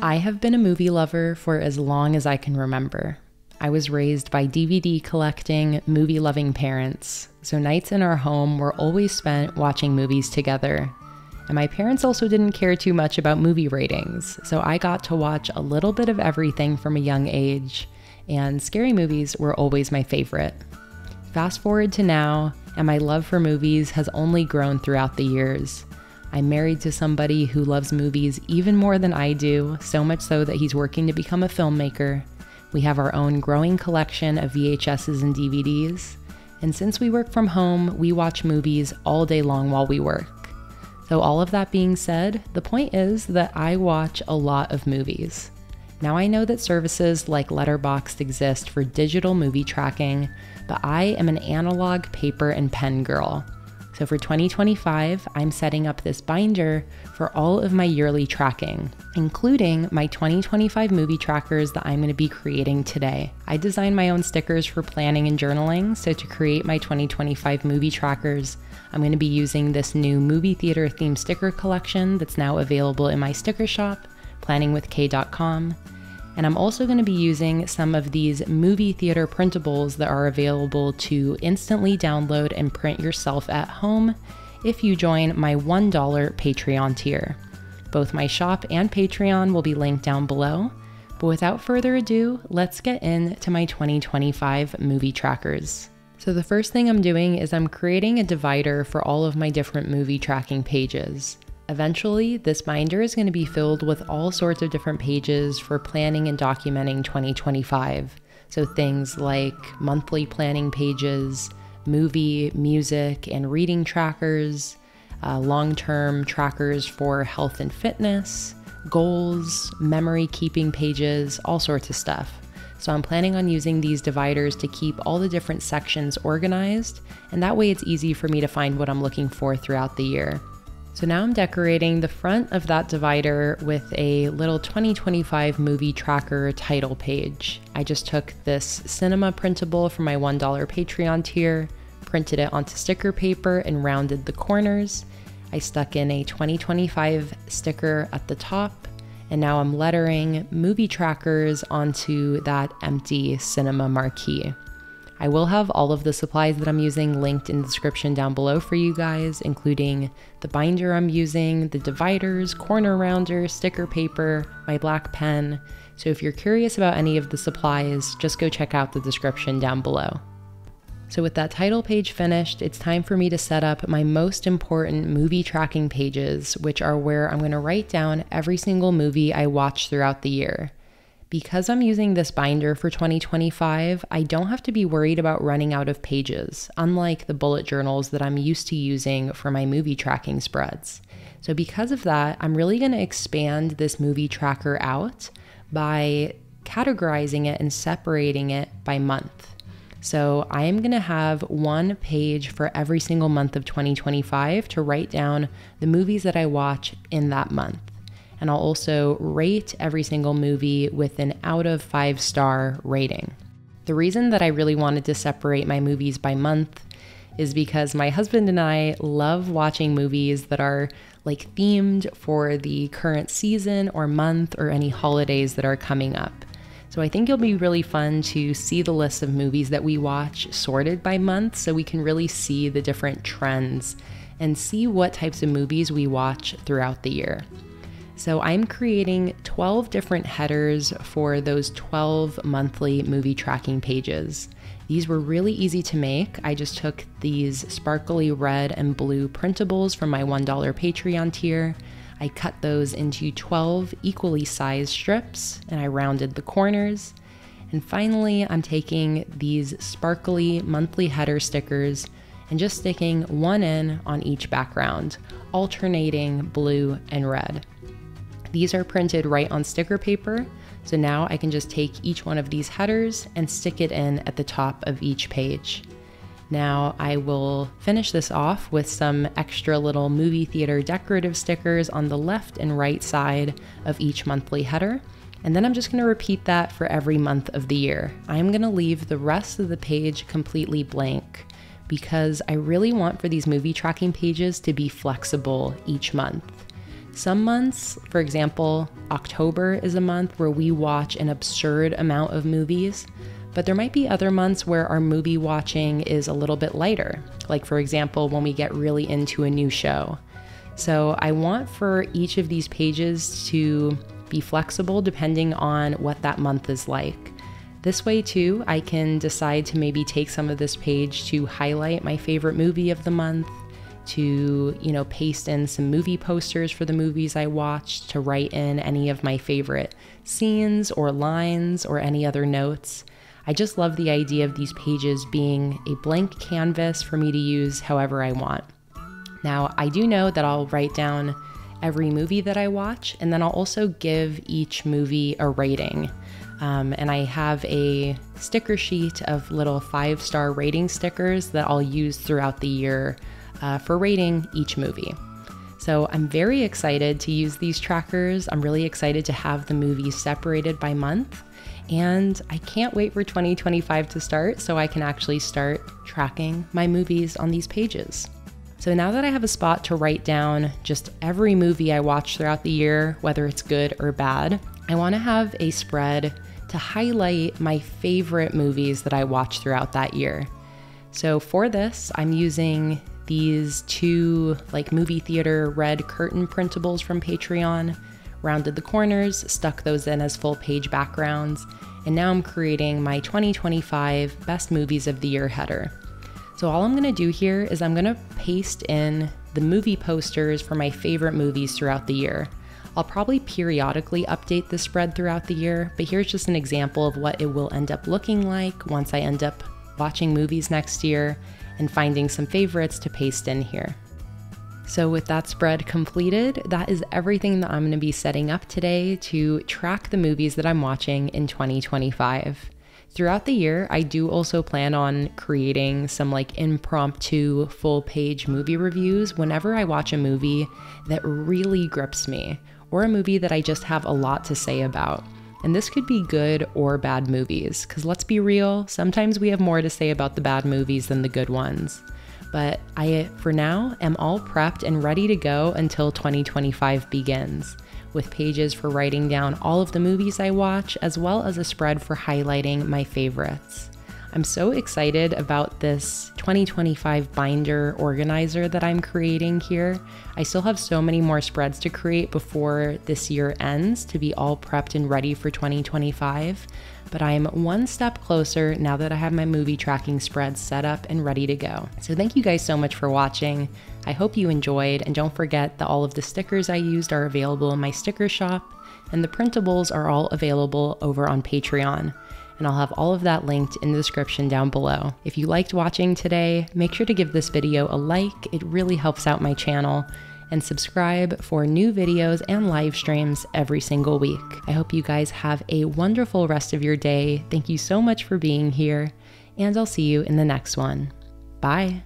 I have been a movie lover for as long as I can remember. I was raised by DVD collecting, movie loving parents, so nights in our home were always spent watching movies together. And my parents also didn't care too much about movie ratings, so I got to watch a little bit of everything from a young age, and scary movies were always my favorite. Fast forward to now, and my love for movies has only grown throughout the years. I'm married to somebody who loves movies even more than I do, so much so that he's working to become a filmmaker. We have our own growing collection of VHSs and DVDs. And since we work from home, we watch movies all day long while we work. So all of that being said, the point is that I watch a lot of movies. Now I know that services like Letterboxd exist for digital movie tracking, but I am an analog paper and pen girl. So for 2025, I'm setting up this binder for all of my yearly tracking, including my 2025 movie trackers that I'm going to be creating today. I designed my own stickers for planning and journaling, so to create my 2025 movie trackers, I'm going to be using this new movie theater themed sticker collection that's now available in my sticker shop, PlanningWithKay.com. And I'm also going to be using some of these movie theater printables that are available to instantly download and print yourself at home if you join my $1 Patreon tier. Both my shop and Patreon will be linked down below. But without further ado, let's get into my 2025 movie trackers. So the first thing I'm doing is I'm creating a divider for all of my different movie tracking pages. Eventually, this binder is going to be filled with all sorts of different pages for planning and documenting 2025. So things like monthly planning pages, movie, music, and reading trackers, long-term trackers for health and fitness, goals, memory keeping pages, all sorts of stuff. So I'm planning on using these dividers to keep all the different sections organized, and that way it's easy for me to find what I'm looking for throughout the year. So now I'm decorating the front of that divider with a little 2025 movie tracker title page. I just took this cinema printable from my $1 Patreon tier, printed it onto sticker paper and rounded the corners. I stuck in a 2025 sticker at the top, and now I'm lettering movie trackers onto that empty cinema marquee. I will have all of the supplies that I'm using linked in the description down below for you guys, including the binder I'm using, the dividers, corner rounder, sticker paper, my black pen. So if you're curious about any of the supplies, just go check out the description down below. So with that title page finished, it's time for me to set up my most important movie tracking pages, which are where I'm going to write down every single movie I watch throughout the year. Because I'm using this binder for 2025, I don't have to be worried about running out of pages, unlike the bullet journals that I'm used to using for my movie tracking spreads. So because of that, I'm really going to expand this movie tracker out by categorizing it and separating it by month. So I am going to have one page for every single month of 2025 to write down the movies that I watch in that month. And I'll also rate every single movie with an out of 5-star rating. The reason that I really wanted to separate my movies by month is because my husband and I love watching movies that are like themed for the current season or month or any holidays that are coming up. So I think it'll be really fun to see the list of movies that we watch sorted by month so we can really see the different trends and see what types of movies we watch throughout the year. So I'm creating 12 different headers for those 12 monthly movie tracking pages. These were really easy to make. I just took these sparkly red and blue printables from my $1 Patreon tier. I cut those into 12 equally sized strips and I rounded the corners. And finally, I'm taking these sparkly monthly header stickers and just sticking one in on each background, alternating blue and red. These are printed right on sticker paper, so now I can just take each one of these headers and stick it in at the top of each page. Now I will finish this off with some extra little movie theater decorative stickers on the left and right side of each monthly header, and then I'm just going to repeat that for every month of the year. I'm going to leave the rest of the page completely blank because I really want for these movie tracking pages to be flexible each month. Some months, for example, October is a month where we watch an absurd amount of movies, but there might be other months where our movie watching is a little bit lighter, like for example, when we get really into a new show. So I want for each of these pages to be flexible depending on what that month is like. This way too, I can decide to maybe take some of this page to highlight my favorite movie of the month, to, paste in some movie posters for the movies I watched, to write in any of my favorite scenes or lines or any other notes. I just love the idea of these pages being a blank canvas for me to use however I want. Now, I do know that I'll write down every movie that I watch, and then I'll also give each movie a rating. And I have a sticker sheet of little 5-star rating stickers that I'll use throughout the year for rating each movie. So I'm very excited to use these trackers. I'm really excited to have the movies separated by month. And I can't wait for 2025 to start so I can actually start tracking my movies on these pages. So now that I have a spot to write down just every movie I watch throughout the year, whether it's good or bad, I want to have a spread to highlight my favorite movies that I watch throughout that year. So for this, I'm using these 2 movie theater red curtain printables from Patreon, rounded the corners, stuck those in as full page backgrounds, and now I'm creating my 2025 Best Movies of the Year header. So all I'm going to do here is I'm going to paste in the movie posters for my favorite movies throughout the year. I'll probably periodically update this spread throughout the year, but here's just an example of what it will end up looking like once I end up watching movies next year and finding some favorites to paste in here. So with that spread completed, that is everything that I'm going to be setting up today to track the movies that I'm watching in 2025. Throughout the year, I do also plan on creating some impromptu full-page movie reviews whenever I watch a movie that really grips me, or a movie that I just have a lot to say about. And this could be good or bad movies, because let's be real, sometimes we have more to say about the bad movies than the good ones. But I, for now, am all prepped and ready to go until 2025 begins, with pages for writing down all of the movies I watch, as well as a spread for highlighting my favorites. I'm so excited about this 2025 binder organizer that I'm creating here. I still have so many more spreads to create before this year ends to be all prepped and ready for 2025, but I'm one step closer now that I have my movie tracking spreads set up and ready to go. So thank you guys so much for watching. I hope you enjoyed, and don't forget that all of the stickers I used are available in my sticker shop, and the printables are all available over on Patreon. And I'll have all of that linked in the description down below. If you liked watching today, make sure to give this video a like. It really helps out my channel. And subscribe for new videos and live streams every single week. I hope you guys have a wonderful rest of your day. Thank you so much for being here, and I'll see you in the next one. Bye.